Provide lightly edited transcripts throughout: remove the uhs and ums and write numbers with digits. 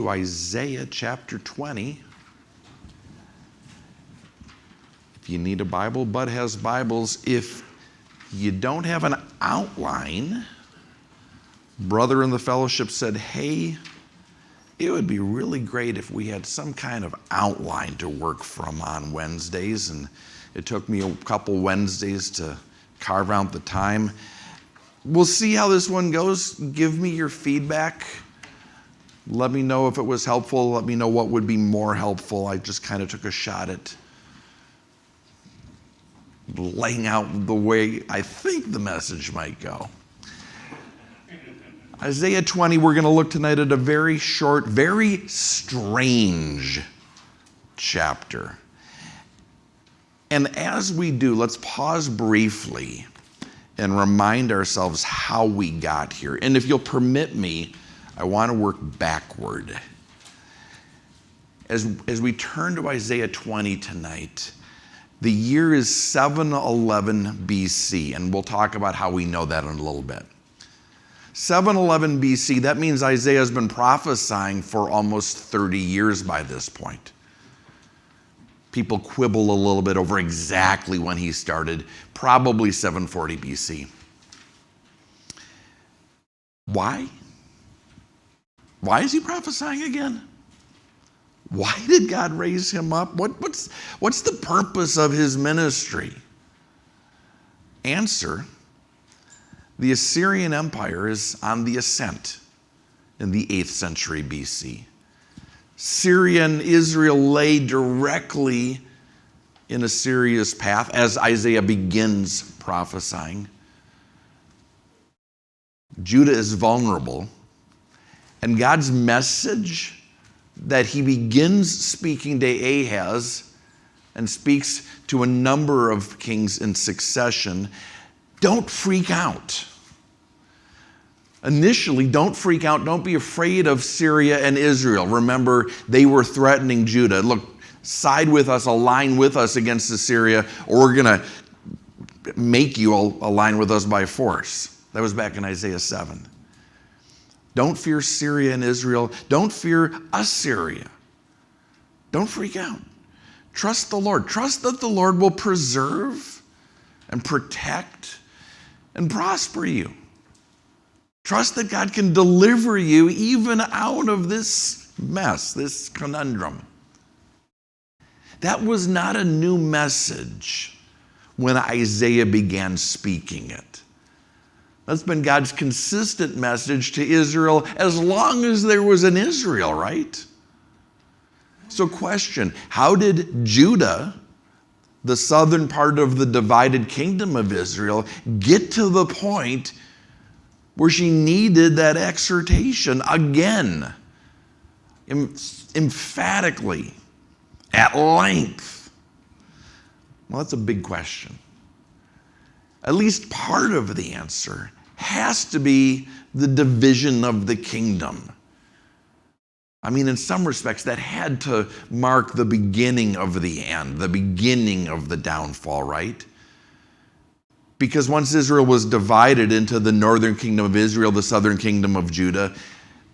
to Isaiah chapter 20. If you need a Bible, Bud has Bibles. If you don't have an outline, brother in the fellowship said, hey, it would be really great if we had some kind of outline to work from on Wednesdays. And it took me a couple Wednesdays to carve out the time. We'll see how this one goes. Give me your feedback. Let me know if it was helpful. Let me know what would be more helpful. I just kind of took a shot at laying out the way I think the message might go. Isaiah 20, we're going to look tonight at a very short, very strange chapter. And as we do, let's pause briefly and remind ourselves how we got here. And if you'll permit me, I want to work backward. As we turn to Isaiah 20 tonight, the year is 711 BC, and we'll talk about how we know that in a little bit. 711 BC, that means Isaiah has been prophesying for almost 30 years by this point. People quibble a little bit over exactly when he started, probably 740 BC. Why? Why is he prophesying again? Why did God raise him up? What's the purpose of his ministry? Answer: the Assyrian Empire is on the ascent in the 8th century BC. Syria and Israel lay directly in Assyria's path as Isaiah begins prophesying. Judah is vulnerable, and God's message that he begins speaking to Ahaz and speaks to a number of kings in succession: don't freak out. Initially, don't freak out. Don't be afraid of Syria and Israel. Remember, they were threatening Judah. Look, side with us, align with us against Assyria, or we're going to make you align with us by force. That was back in Isaiah 7. Don't fear Syria and Israel. Don't fear Assyria. Don't freak out. Trust the Lord. Trust that the Lord will preserve and protect and prosper you. Trust that God can deliver you even out of this mess, this conundrum. That was not a new message when Isaiah began speaking it. That's been God's consistent message to Israel as long as there was an Israel, right? So question: how did Judah, the southern part of the divided kingdom of Israel, get to the point where she needed that exhortation again, emphatically, at length? Well, that's a big question. At least part of the answer has to be the division of the kingdom. I mean, in some respects, that had to mark the beginning of the end, the beginning of the downfall, right? Because once Israel was divided into the northern kingdom of Israel, the southern kingdom of Judah,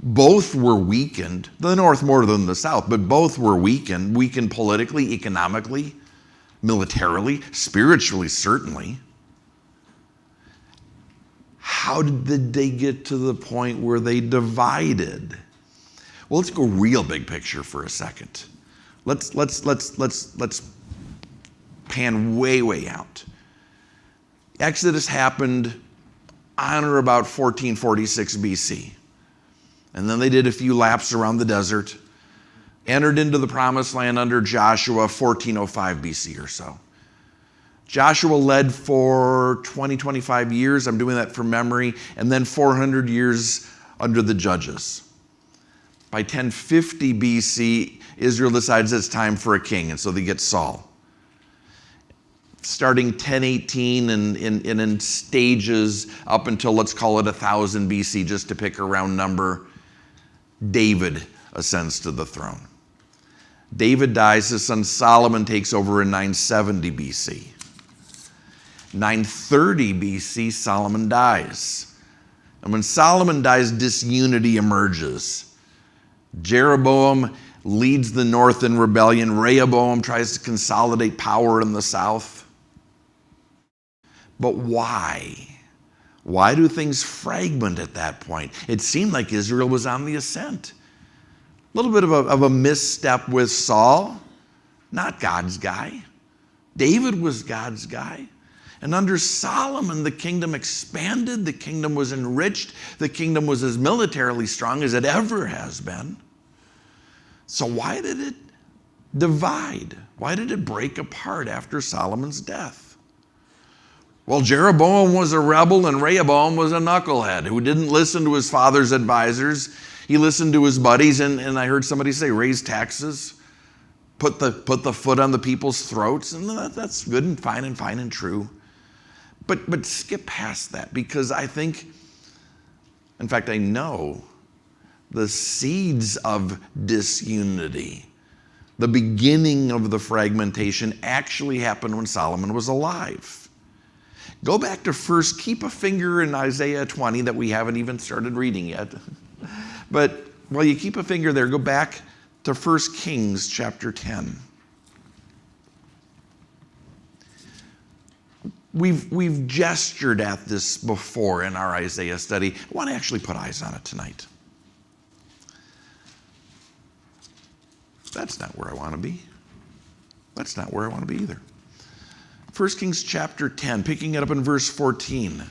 both were weakened, the north more than the south, but both were weakened politically, economically, militarily, spiritually, certainly. How did they get to the point where they divided? Well, let's go real big picture for a second. Let's pan way out. Exodus happened on or about 1446 BC. And then they did a few laps around the desert, entered into the promised land under Joshua, 1405 BC or so. Joshua led for 25 years. I'm doing that from memory. And then 400 years under the judges. By 1050 BC, Israel decides it's time for a king, and so they get Saul. Starting 1018 and in stages up until, let's call it 1000 BC, just to pick a round number, David ascends to the throne. David dies. His son Solomon takes over in 970 BC. 930 BC, Solomon dies. And when Solomon dies, disunity emerges. Jeroboam leads the north in rebellion. Rehoboam tries to consolidate power in the south. But why? Why do things fragment at that point? It seemed like Israel was on the ascent. A little bit of a misstep with Saul, not God's guy. David was God's guy. And under Solomon, the kingdom expanded, the kingdom was enriched, the kingdom was as militarily strong as it ever has been. So why did it divide? Why did it break apart after Solomon's death? Well, Jeroboam was a rebel and Rehoboam was a knucklehead who didn't listen to his father's advisors. He listened to his buddies, and I heard somebody say, raise taxes, put the foot on the people's throats, and that's good and fine and true. But skip past that, because I think, in fact, I know the seeds of disunity, the beginning of the fragmentation, actually happened when Solomon was alive. Go back to first, keep a finger in Isaiah 20 that we haven't even started reading yet. But while you keep a finger there, go back to 1 Kings chapter 10. We've gestured at this before in our Isaiah study. I want to actually put eyes on it tonight. That's not where I want to be. That's not where I want to be either. 1 Kings chapter 10, picking it up in verse 14.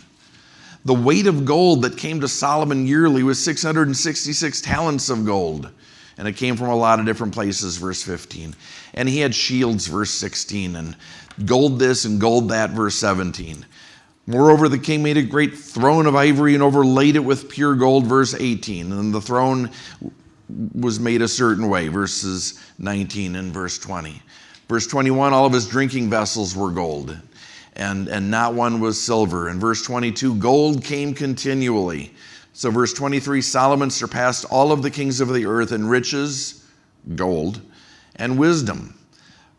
The weight of gold that came to Solomon yearly was 666 talents of gold. And it came from a lot of different places, verse 15. And he had shields, verse 16, and gold this and gold that, verse 17. Moreover, the king made a great throne of ivory and overlaid it with pure gold, verse 18. And the throne was made a certain way, verses 19 and verse 20. Verse 21, all of his drinking vessels were gold, and not one was silver. And verse 22, gold came continually. So verse 23, Solomon surpassed all of the kings of the earth in riches, gold, and wisdom.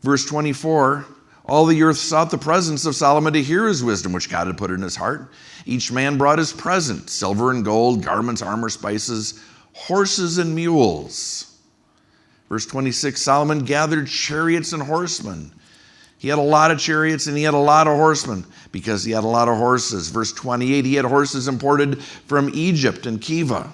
Verse 24, all the earth sought the presence of Solomon to hear his wisdom, which God had put in his heart. Each man brought his present, silver and gold, garments, armor, spices, horses and mules. Verse 26, Solomon gathered chariots and horsemen. He had a lot of chariots and he had a lot of horsemen because he had a lot of horses. Verse 28, he had horses imported from Egypt and Kiva.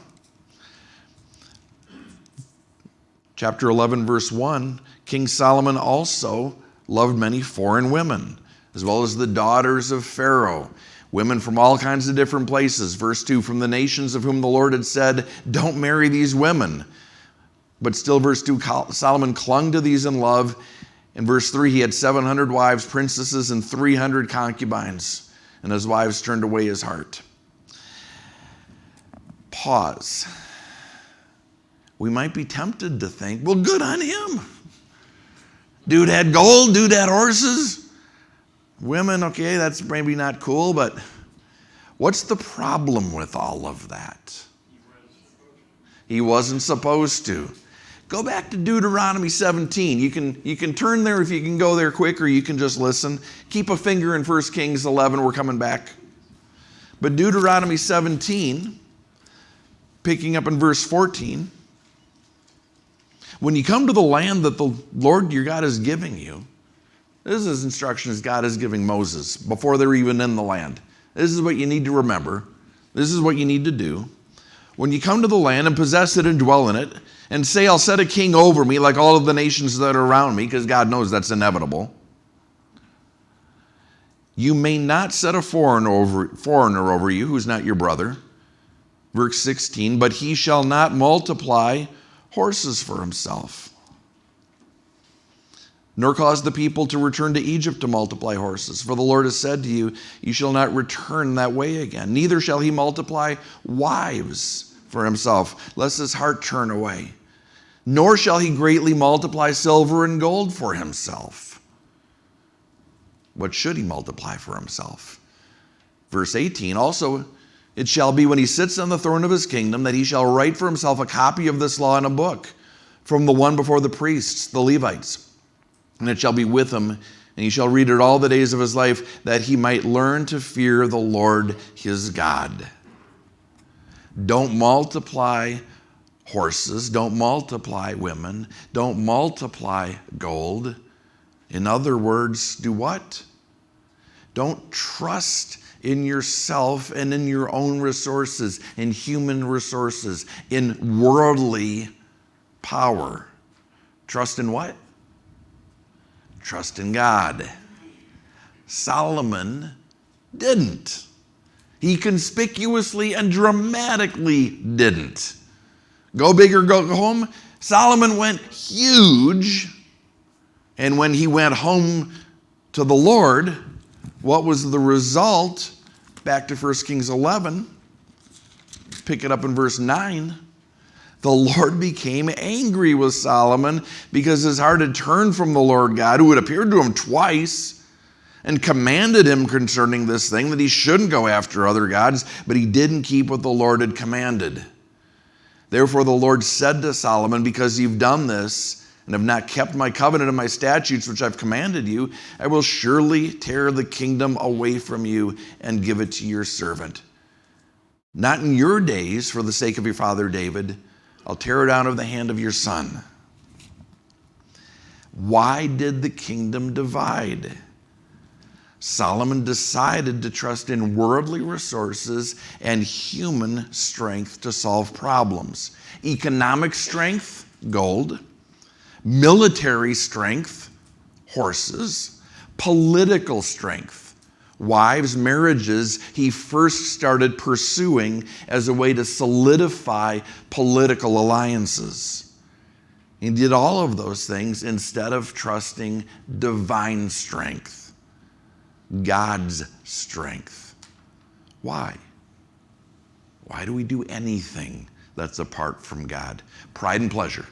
Chapter 11, verse 1, King Solomon also loved many foreign women, as well as the daughters of Pharaoh, women from all kinds of different places. Verse 2, from the nations of whom the Lord had said, don't marry these women. But still, verse 2, Solomon clung to these in love. In verse 3, he had 700 wives, princesses, and 300 concubines, and his wives turned away his heart. Pause. We might be tempted to think, well, good on him. Dude had gold, dude had horses. Women, okay, that's maybe not cool, but what's the problem with all of that? He wasn't supposed to. Go back to Deuteronomy 17. You can turn there if you can go there quick, or you can just listen. Keep a finger in 1 Kings 11. We're coming back. But Deuteronomy 17, picking up in verse 14. When you come to the land that the Lord your God is giving you, this is instructions God is giving Moses before they're even in the land. This is what you need to remember. This is what you need to do. When you come to the land and possess it and dwell in it, and say, I'll set a king over me like all of the nations that are around me, because God knows that's inevitable. You may not set a foreigner over you who's not your brother. Verse 16, but he shall not multiply horses for himself, nor cause the people to return to Egypt to multiply horses. For the Lord has said to you, you shall not return that way again. Neither shall he multiply wives for himself, lest his heart turn away. Nor shall he greatly multiply silver and gold for himself. What should he multiply for himself? Verse 18, also it shall be when he sits on the throne of his kingdom that he shall write for himself a copy of this law in a book from the one before the priests, the Levites. And it shall be with him, and he shall read it all the days of his life, that he might learn to fear the Lord his God. Don't multiply horses, don't multiply women, don't multiply gold. In other words, do what? Don't trust in yourself and in your own resources, in human resources, in worldly power. Trust in what? Trust in God. Solomon didn't. He conspicuously and dramatically didn't. Go big or go home. Solomon went huge. And when he went home to the Lord, what was the result? Back to 1 Kings 11. Pick it up in verse 9. The Lord became angry with Solomon because his heart had turned from the Lord God, who had appeared to him twice and commanded him concerning this thing, that he shouldn't go after other gods, but he didn't keep what the Lord had commanded. Therefore the Lord said to Solomon, because you've done this and have not kept my covenant and my statutes which I've commanded you, I will surely tear the kingdom away from you and give it to your servant. Not in your days, for the sake of your father David, I'll tear it out of the hand of your son. Why did the kingdom divide? Solomon decided to trust in worldly resources and human strength to solve problems. Economic strength, gold. Military strength, horses. Political strength, wives, marriages he first started pursuing as a way to solidify political alliances. He did all of those things instead of trusting divine strength. God's strength. Why? Why do we do anything that's apart from God? Pride and pleasure.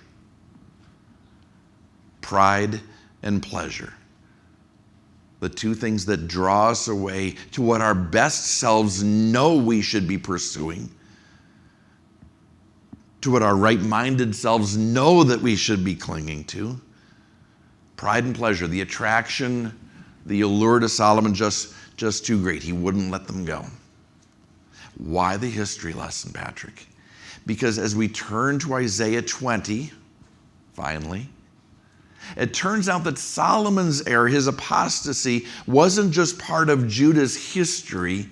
Pride and pleasure. The two things that draw us away to what our best selves know we should be pursuing, to what our right-minded selves know that we should be clinging to. Pride and pleasure, the attraction, the allure to Solomon, just too great. He wouldn't let them go. Why the history lesson, Patrick? Because as we turn to Isaiah 20, finally, it turns out that Solomon's error, his apostasy, wasn't just part of Judah's history.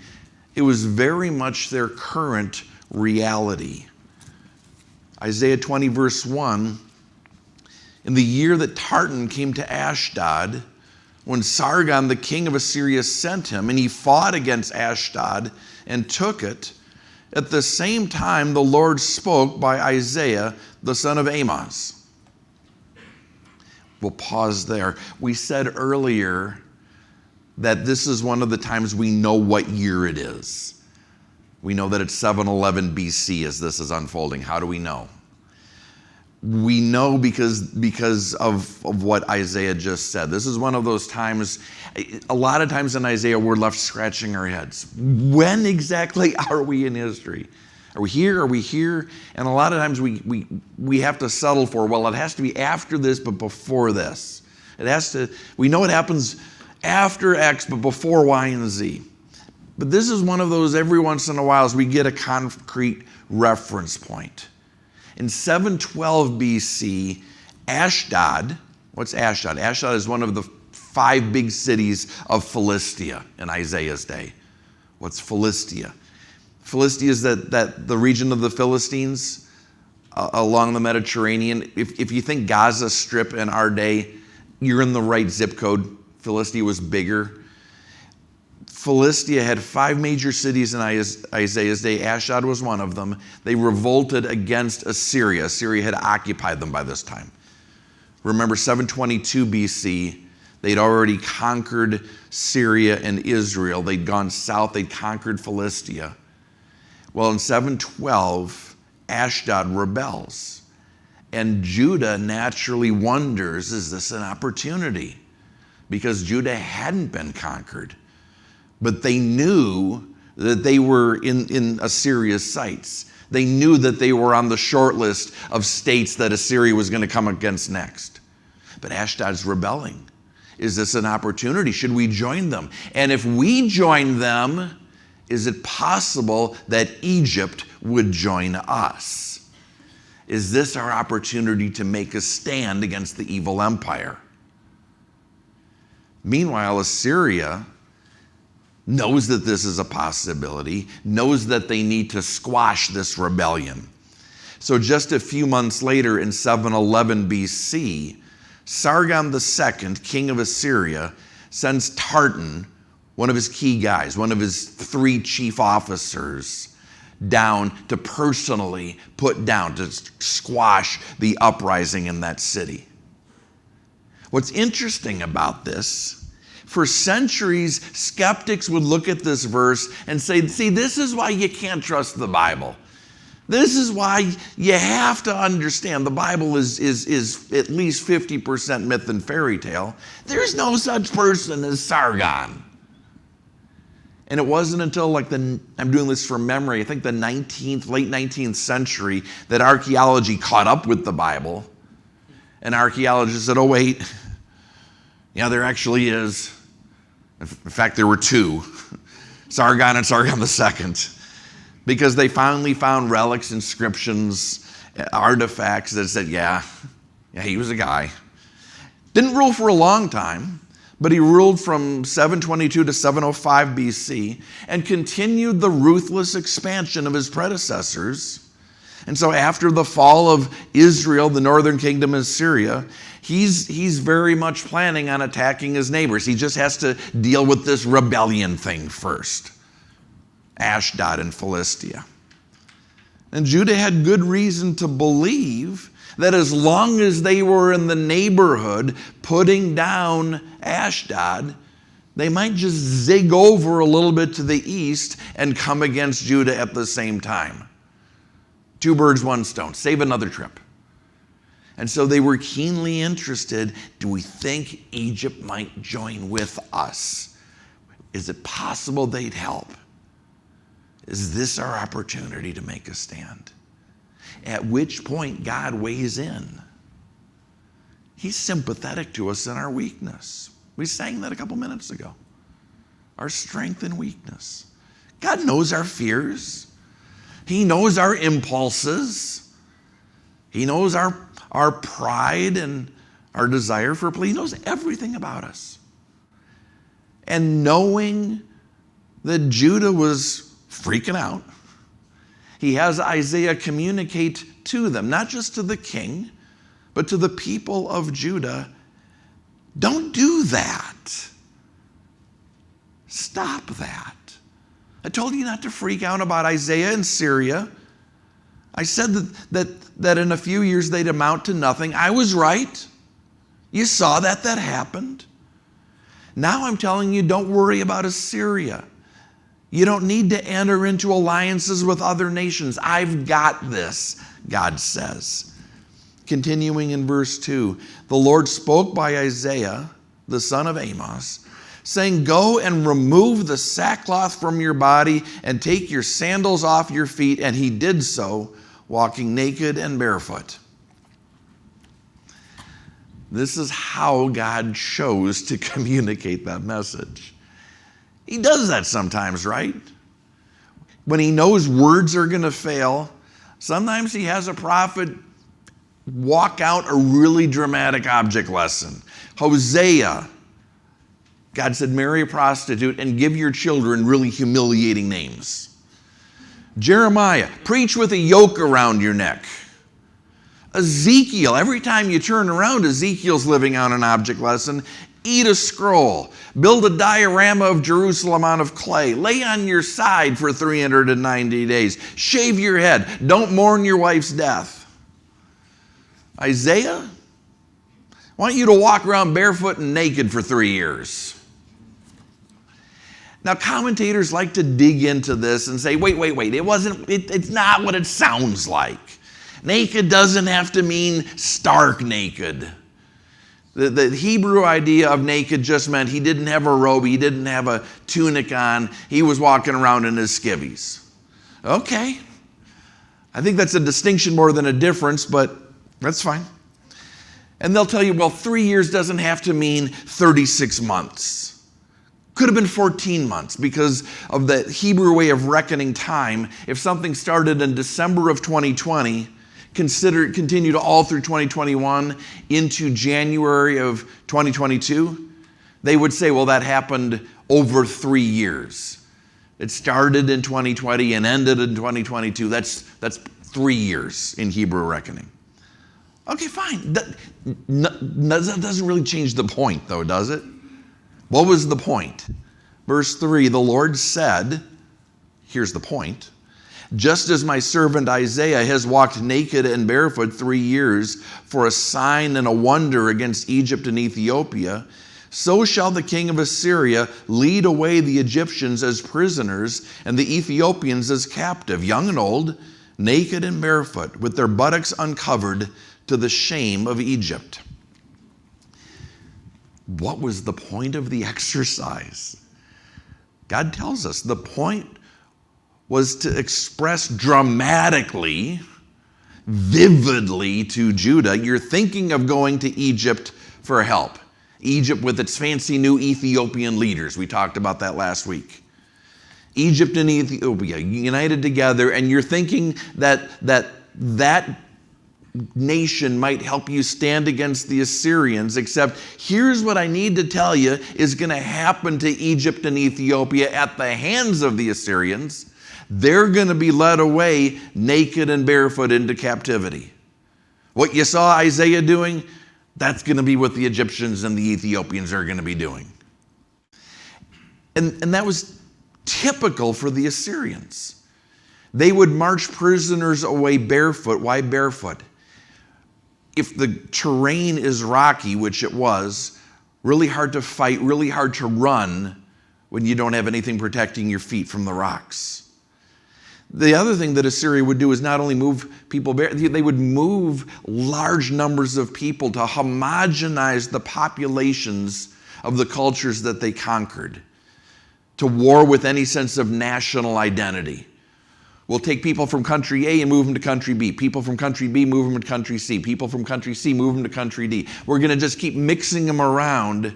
It was very much their current reality. Isaiah 20, verse 1, in the year that Tartan came to Ashdod, when Sargon, the king of Assyria, sent him, and he fought against Ashdod and took it, at the same time the Lord spoke by Isaiah, the son of Amoz. We'll pause there. We said earlier that this is one of the times we know what year it is. We know that it's 711 BC as this is unfolding. How do we know? We know because of what Isaiah just said. This is one of those times, a lot of times in Isaiah, we're left scratching our heads. When exactly are we in history? Are we here? Are we here? And a lot of times we have to settle for, well, it has to be after this, but before this. We know it happens after X, but before Y and Z. But this is one of those every once in a while as we get a concrete reference point. In 712 BC, Ashdod, what's Ashdod? Ashdod is one of the 5 big cities of Philistia in Isaiah's day. What's Philistia? Philistia is that the region of the Philistines along the Mediterranean. If you think Gaza Strip in our day, you're in the right zip code. Philistia was bigger. Philistia had 5 major cities in Isaiah's day. Ashdod was one of them. They revolted against Assyria. Assyria had occupied them by this time. Remember, 722 BC, they'd already conquered Syria and Israel. They'd gone south. They'd conquered Philistia. Well, in 712, Ashdod rebels. And Judah naturally wonders, is this an opportunity? Because Judah hadn't been conquered. But they knew that they were in Assyria's sights. They knew that they were on the short list of states that Assyria was going to come against next. But Ashdod's rebelling. Is this an opportunity? Should we join them? And if we join them, is it possible that Egypt would join us? Is this our opportunity to make a stand against the evil empire? Meanwhile, Assyria knows that this is a possibility, knows that they need to squash this rebellion. So just a few months later in 711 BC, Sargon II, king of Assyria, sends Tartan, one of his key guys, one of his 3 chief officers, down to personally put down, to squash the uprising in that city. What's interesting about this, for centuries, skeptics would look at this verse and say, see, this is why you can't trust the Bible. This is why you have to understand the Bible is at least 50% myth and fairy tale. There's no such person as Sargon. And it wasn't until I'm doing this from memory, I think the late 19th century, that archaeology caught up with the Bible. And archaeologists said, oh wait, yeah, there actually is. In fact, there were 2, Sargon and Sargon II. Because they finally found relics, inscriptions, artifacts that said, yeah, he was a guy. Didn't rule for a long time, but he ruled from 722 to 705 BC and continued the ruthless expansion of his predecessors. And so after the fall of Israel, the northern kingdom of Syria, he's very much planning on attacking his neighbors. He just has to deal with this rebellion thing first. Ashdod and Philistia. And Judah had good reason to believe that as long as they were in the neighborhood putting down Ashdod, they might just zig over a little bit to the east and come against Judah at the same time. 2 birds, 1 stone. Save another trip. And so they were keenly interested. Do we think Egypt might join with us? Is it possible they'd help? Is this our opportunity to make a stand? At which point God weighs in. He's sympathetic to us in our weakness. We sang that a couple minutes ago. Our strength and weakness. God knows our fears. He knows our impulses. He knows our pride and our desire for play. He knows everything about us. And knowing that Judah was freaking out, he has Isaiah communicate to them, not just to the king, but to the people of Judah. Don't do that. Stop that. I told you not to freak out about Isaiah and Syria. I said that in a few years they'd amount to nothing. I was right. You saw that happened. Now I'm telling you, don't worry about Assyria. You don't need to enter into alliances with other nations. I've got this, God says. Continuing in verse 2, the Lord spoke by Isaiah, the son of Amos, saying, go and remove the sackcloth from your body and take your sandals off your feet. And he did so, walking naked and barefoot. This is how God chose to communicate that message. He does that sometimes, right? When he knows words are going to fail, sometimes he has a prophet walk out a really dramatic object lesson. Hosea, God said, marry a prostitute and give your children really humiliating names. Jeremiah, preach with a yoke around your neck. Ezekiel, every time you turn around, Ezekiel's living out an object lesson. Eat a scroll. Build a diorama of Jerusalem out of clay. Lay on your side for 390 days. Shave your head. Don't mourn your wife's death. Isaiah, I want you to walk around barefoot and naked for 3 years. Now, commentators like to dig into this and say, wait. It's not what it sounds like. Naked doesn't have to mean stark naked. The Hebrew idea of naked just meant he didn't have a robe, he didn't have a tunic on, he was walking around in his skivvies. Okay. I think that's a distinction more than a difference, but that's fine. And they'll tell you, well, 3 years doesn't have to mean 36 months. Could have been 14 months because of the Hebrew way of reckoning time. If something started in December of 2020, continued all through 2021 into January of 2022, they would say, well, that happened over 3 years. It started in 2020 and ended in 2022. That's 3 years in Hebrew reckoning. Okay, fine. That doesn't really change the point, though, does it? What was the point? Verse 3, the Lord said, here's the point, just as my servant Isaiah has walked naked and barefoot 3 years for a sign and a wonder against Egypt and Ethiopia, so shall the king of Assyria lead away the Egyptians as prisoners and the Ethiopians as captive, young and old, naked and barefoot, with their buttocks uncovered, to the shame of Egypt. What was the point of the exercise? God tells us the point was to express dramatically, vividly to Judah, you're thinking of going to Egypt for help. Egypt with its fancy new Ethiopian leaders. We talked about that last week. Egypt and Ethiopia united together, and you're thinking that nation might help you stand against the Assyrians, except here's what I need to tell you is going to happen to Egypt and Ethiopia at the hands of the Assyrians. They're going to be led away naked and barefoot into captivity. What you saw Isaiah doing, that's going to be what the Egyptians and the Ethiopians are going to be doing. And that was typical for the Assyrians. They would march prisoners away barefoot. Why barefoot? If the terrain is rocky, which it was, really hard to fight, really hard to run when you don't have anything protecting your feet from the rocks. The other thing that Assyria would do is not only move people, they would move large numbers of people to homogenize the populations of the cultures that they conquered, to war with any sense of national identity. We'll take people from country A and move them to country B. People from country B, move them to country C. People from country C, move them to country D. We're going to just keep mixing them around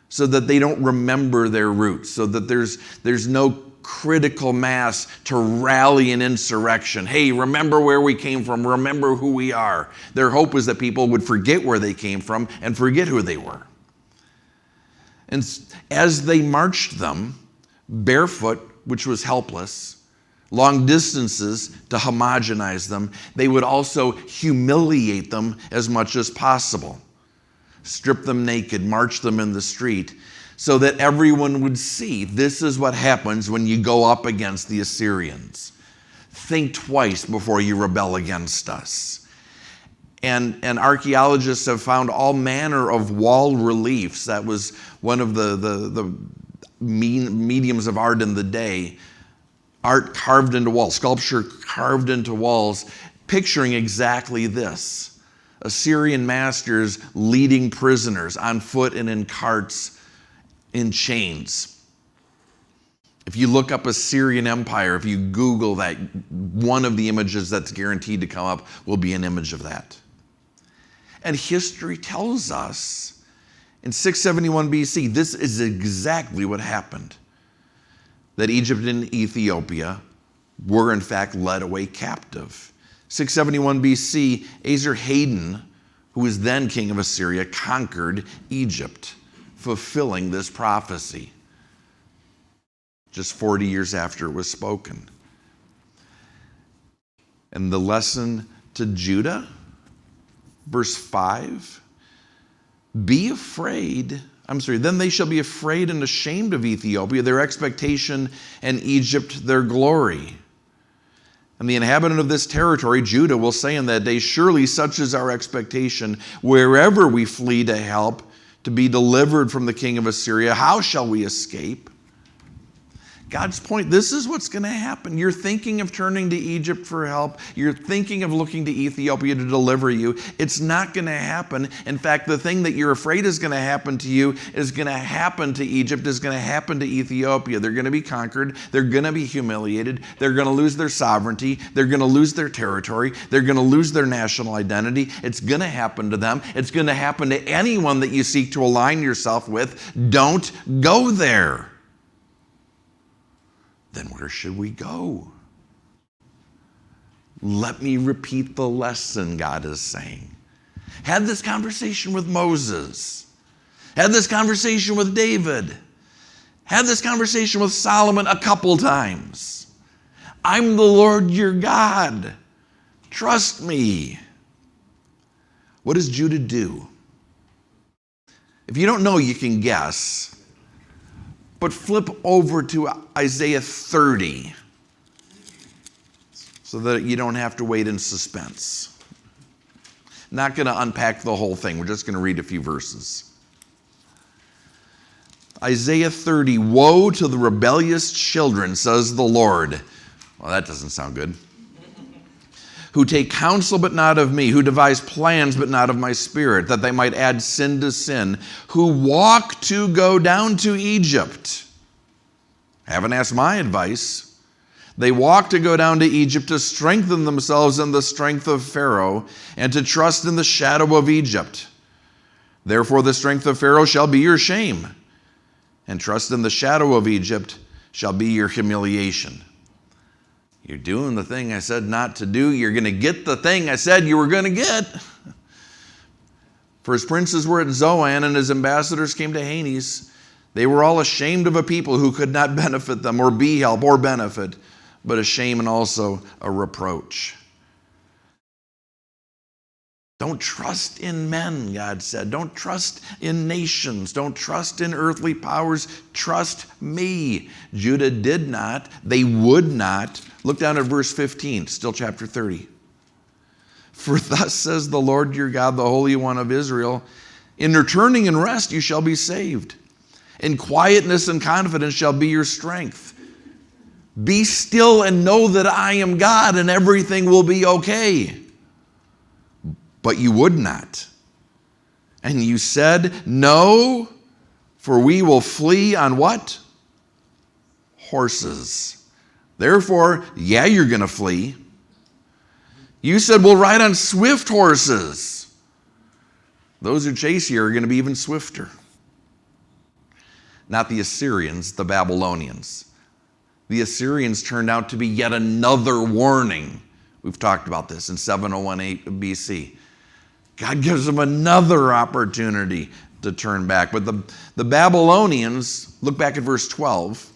so that they don't remember their roots, so that there's no critical mass to rally an insurrection. Hey, remember where we came from. Remember who we are. Their hope was that people would forget where they came from and forget who they were. And as they marched them, barefoot, which was helpless, long distances to homogenize them, they would also humiliate them as much as possible. Strip them naked, march them in the street, so that everyone would see this is what happens when you go up against the Assyrians. Think twice before you rebel against us. And archaeologists have found all manner of wall reliefs. That was one of the mediums of art in the day. Art carved into walls, sculpture carved into walls, picturing exactly this. Assyrian masters leading prisoners on foot and in carts, in chains. If you look up Assyrian Empire, if you Google that, one of the images that's guaranteed to come up will be an image of that. And history tells us in 671 BC, this is exactly what happened. That Egypt and Ethiopia were in fact led away captive. 671 BC, Esarhaddon, who was then king of Assyria, conquered Egypt, fulfilling this prophecy just 40 years after it was spoken. And the lesson to Judah, verse 5, then they shall be afraid and ashamed of Ethiopia, their expectation, and Egypt, their glory. And the inhabitant of this territory, Judah, will say in that day, surely such is our expectation, wherever we flee to help, to be delivered from the king of Assyria, how shall we escape? God's point, this is what's going to happen. You're thinking of turning to Egypt for help. You're thinking of looking to Ethiopia to deliver you. It's not going to happen. In fact, the thing that you're afraid is going to happen to you is going to happen to Egypt, is going to happen to Ethiopia. They're going to be conquered. They're going to be humiliated. They're going to lose their sovereignty. They're going to lose their territory. They're going to lose their national identity. It's going to happen to them. It's going to happen to anyone that you seek to align yourself with. Don't go there. Then where should we go? Let me repeat the lesson, God is saying. Had this conversation with Moses. Had this conversation with David. Had this conversation with Solomon a couple times. I'm the Lord your God. Trust me. What does Judah do? If you don't know, you can guess. But flip over to Isaiah 30 so that you don't have to wait in suspense. Not going to unpack the whole thing. We're just going to read a few verses. Isaiah 30, woe to the rebellious children, says the Lord. Well, that doesn't sound good. Who take counsel but not of me, who devise plans but not of my spirit, that they might add sin to sin, who walk to go down to Egypt. Haven't asked my advice. They walk to go down to Egypt to strengthen themselves in the strength of Pharaoh and to trust in the shadow of Egypt. Therefore the strength of Pharaoh shall be your shame, and trust in the shadow of Egypt shall be your humiliation. You're doing the thing I said not to do. You're going to get the thing I said you were going to get. For his princes were at Zoan, and his ambassadors came to Hades. They were all ashamed of a people who could not benefit them or be help or benefit, but a shame and also a reproach. Don't trust in men, God said. Don't trust in nations. Don't trust in earthly powers. Trust me. Judah did not. They would not. Look down at verse 15, still chapter 30. For thus says the Lord your God, the Holy One of Israel, in returning and rest you shall be saved. In quietness and confidence shall be your strength. Be still and know that I am God, and everything will be okay. But you would not. And you said, no, for we will flee on what? Horses. Therefore, yeah, you're going to flee. You said, we'll ride on swift horses. Those who chase you are going to be even swifter. Not the Assyrians, the Babylonians. The Assyrians turned out to be yet another warning. We've talked about this in 701 BC. God gives them another opportunity to turn back. But the Babylonians, look back at verse 12.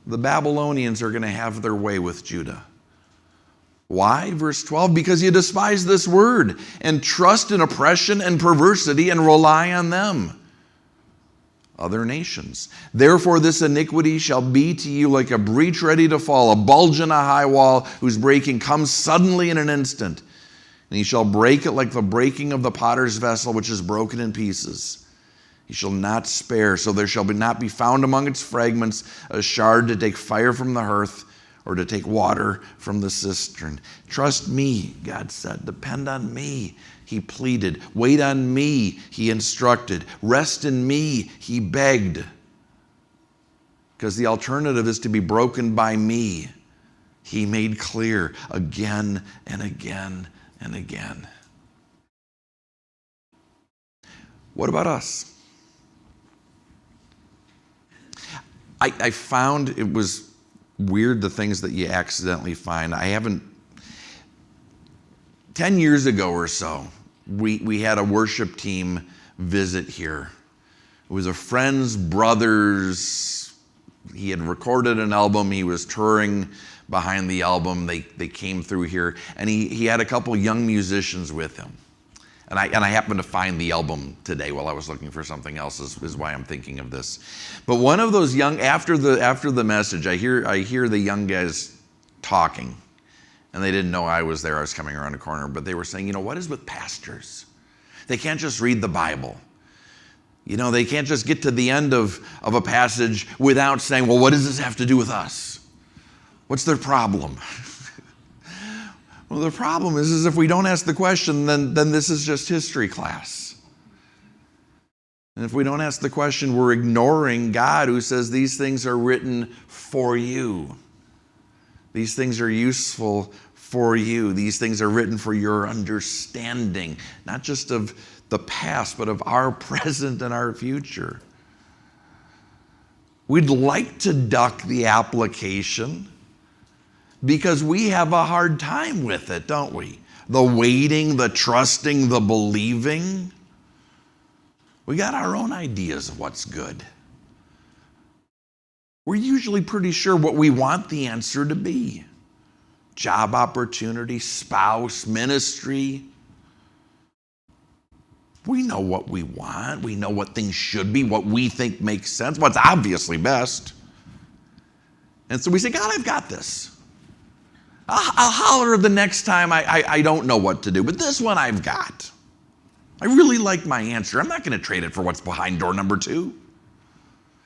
The Babylonians are going to have their way with Judah. Why? Verse 12, because you despise this word and trust in oppression and perversity and rely on them. Other nations. Therefore this iniquity shall be to you like a breach ready to fall, a bulge in a high wall whose breaking comes suddenly in an instant. And he shall break it like the breaking of the potter's vessel, which is broken in pieces. He shall not spare, so there shall not be found among its fragments a shard to take fire from the hearth or to take water from the cistern. Trust me, God said. Depend on me, he pleaded. Wait on me, he instructed. Rest in me, he begged. Because the alternative is to be broken by me. He made clear again and again and again. What about us? I found it was weird, the things that you accidentally find. 10 years ago or so, we had a worship team visit here. It was a friend's brother's. He had recorded an album. He was touring behind the album. They came through here, and he had a couple young musicians with him. And I happened to find the album today while I was looking for something else, is why I'm thinking of this. But one of those young, after the message, I hear the young guys talking, and they didn't know I was there. I was coming around a corner, but they were saying, what is with pastors? They can't just read the Bible. They can't just get to the end of a passage without saying, well, what does this have to do with us? What's their problem? Well, the problem is if we don't ask the question, then this is just history class. And if we don't ask the question, we're ignoring God, who says these things are written for you. These things are useful for you. These things are written for your understanding, not just of the past, but of our present and our future. We'd like to duck the application. because we have a hard time with it, don't we? The waiting, the trusting, the believing. We got our own ideas of what's good. We're usually pretty sure what we want the answer to be. Job opportunity, spouse, ministry. We know what we want. We know what things should be, what we think makes sense, what's obviously best. And so we say, God, I've got this. I'll holler the next time I don't know what to do, but this one I've got. I really like my answer. I'm not going to trade it for what's behind door number 2.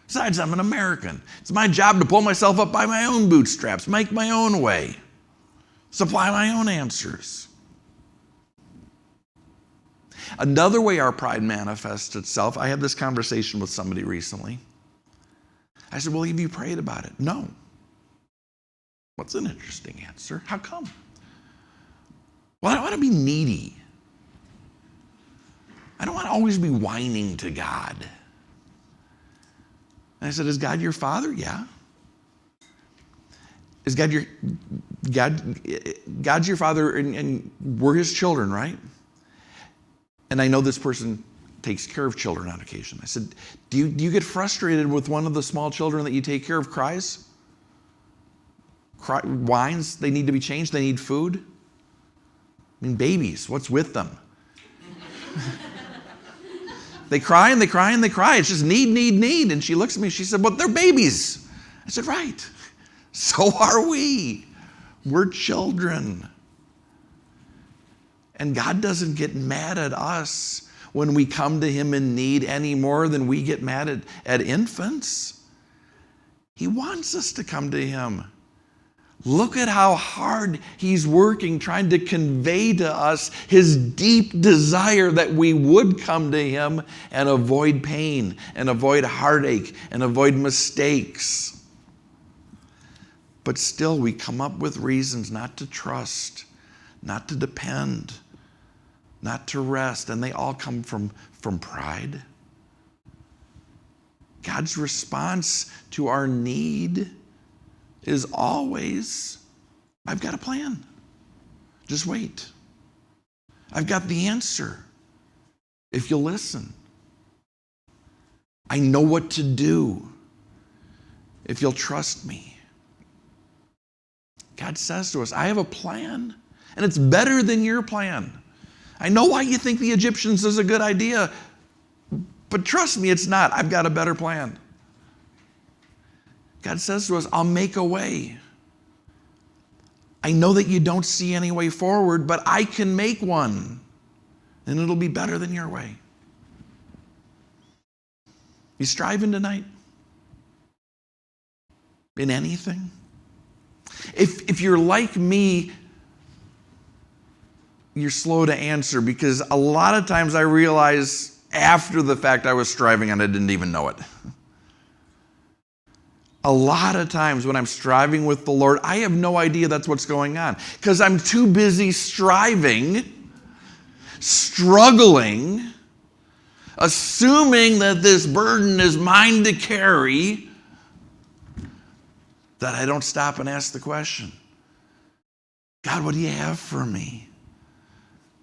Besides, I'm an American. It's my job to pull myself up by my own bootstraps, make my own way, supply my own answers. Another way our pride manifests itself, I had this conversation with somebody recently. I said, well, have you prayed about it? No. What's an interesting answer? How come? Well, I don't want to be needy. I don't want to always be whining to God. And I said, is God your father? Yeah. Is God's your father and we're his children, right? And I know this person takes care of children on occasion. I said, do you get frustrated with one of the small children that you take care of cries? Whines, they need to be changed, they need food? I mean, babies, what's with them? They cry and they cry and they cry. It's just need. And she looks at me, she said, well, they're babies. I said, right. So are we. We're children. And God doesn't get mad at us when we come to him in need any more than we get mad at infants. He wants us to come to him. Look at how hard he's working, trying to convey to us his deep desire that we would come to him and avoid pain, and avoid heartache, and avoid mistakes. But still, we come up with reasons not to trust, not to depend, not to rest, and they all come from pride. God's response to our need is always, I've got a plan. Just wait. I've got the answer. If you'll listen. I know what to do. If you'll trust me. God says to us, I have a plan, and it's better than your plan. I know why you think the Egyptians is a good idea, but trust me, it's not. I've got a better plan. God says to us, I'll make a way. I know that you don't see any way forward, but I can make one, and it'll be better than your way. You striving tonight? In anything? If you're like me, you're slow to answer, because a lot of times I realize after the fact I was striving and I didn't even know it. A lot of times when I'm striving with the Lord, I have no idea that's what's going on, because I'm too busy striving, struggling, assuming that this burden is mine to carry, that I don't stop and ask the question, God, what do you have for me?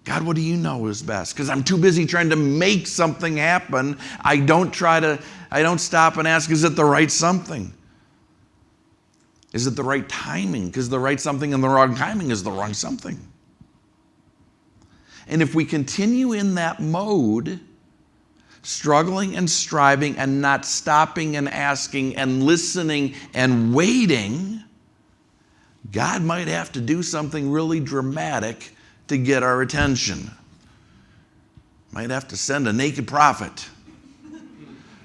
God, what do you know is best? Because I'm too busy trying to make something happen. I don't stop and ask, is it the right something? Is it the right timing? Because the right something and the wrong timing is the wrong something. And if we continue in that mode, struggling and striving and not stopping and asking and listening and waiting, God might have to do something really dramatic to get our attention. Might have to send a naked prophet.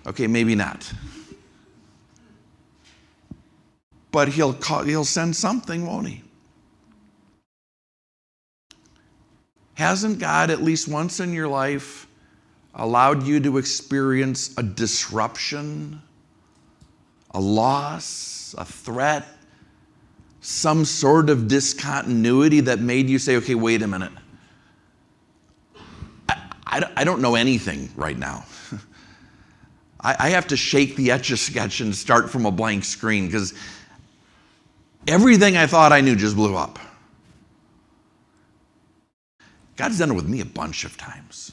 Okay, maybe not. But he'll send something, won't he? Hasn't God at least once in your life allowed you to experience a disruption, a loss, a threat, some sort of discontinuity that made you say, okay, wait a minute. I don't know anything right now. I have to shake the Etch-a-Sketch and start from a blank screen, because Everything I thought I knew just blew up. God's done it with me a bunch of times.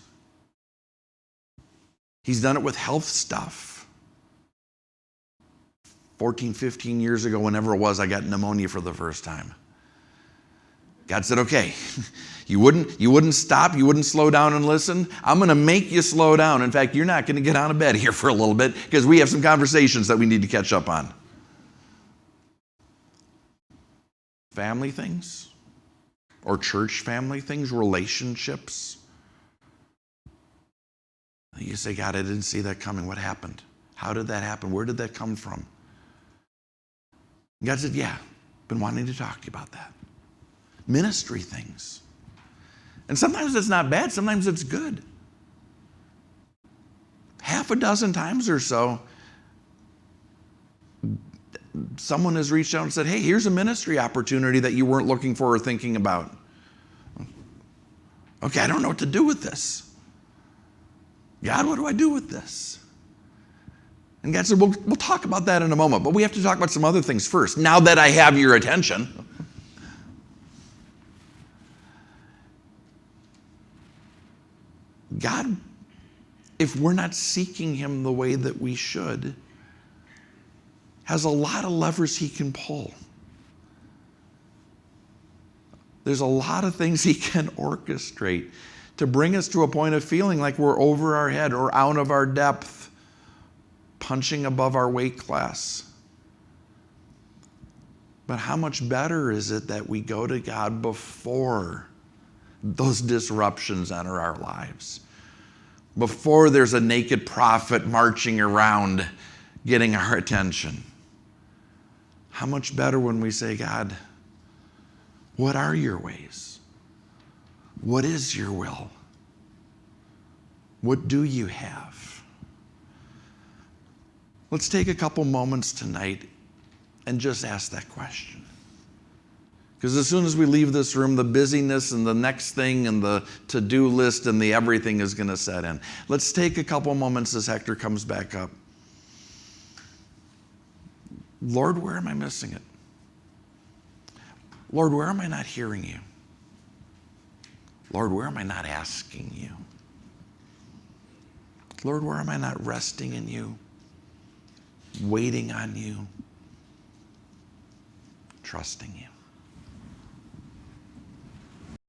He's done it with health stuff. 14, 15 years ago, whenever it was, I got pneumonia for the first time. God said, okay, you wouldn't stop, you wouldn't slow down and listen. I'm going to make you slow down. In fact, you're not going to get out of bed here for a little bit because we have some conversations that we need to catch up on. Family things or church family things, relationships. You say, God, I didn't see that coming. What happened? How did that happen? Where did that come from? God said, yeah, been wanting to talk to you about that. Ministry things. And sometimes it's not bad, sometimes it's good. Half a dozen times or so, someone has reached out and said, hey, here's a ministry opportunity that you weren't looking for or thinking about. Okay, I don't know what to do with this. God, what do I do with this? And God said, we'll talk about that in a moment, but we have to talk about some other things first. Now that I have your attention. God, if we're not seeking him the way that we should, has a lot of levers he can pull. There's a lot of things he can orchestrate to bring us to a point of feeling like we're over our head or out of our depth, punching above our weight class. But how much better is it that we go to God before those disruptions enter our lives? Before there's a naked prophet marching around getting our attention. How much better when we say, God, what are your ways? What is your will? What do you have? Let's take a couple moments tonight and just ask that question. Because as soon as we leave this room, the busyness and the next thing and the to-do list and the everything is going to set in. Let's take a couple moments as Hector comes back up. Lord, where am I missing it? Lord, where am I not hearing you? Lord, where am I not asking you? Lord, where am I not resting in you, waiting on you, trusting you?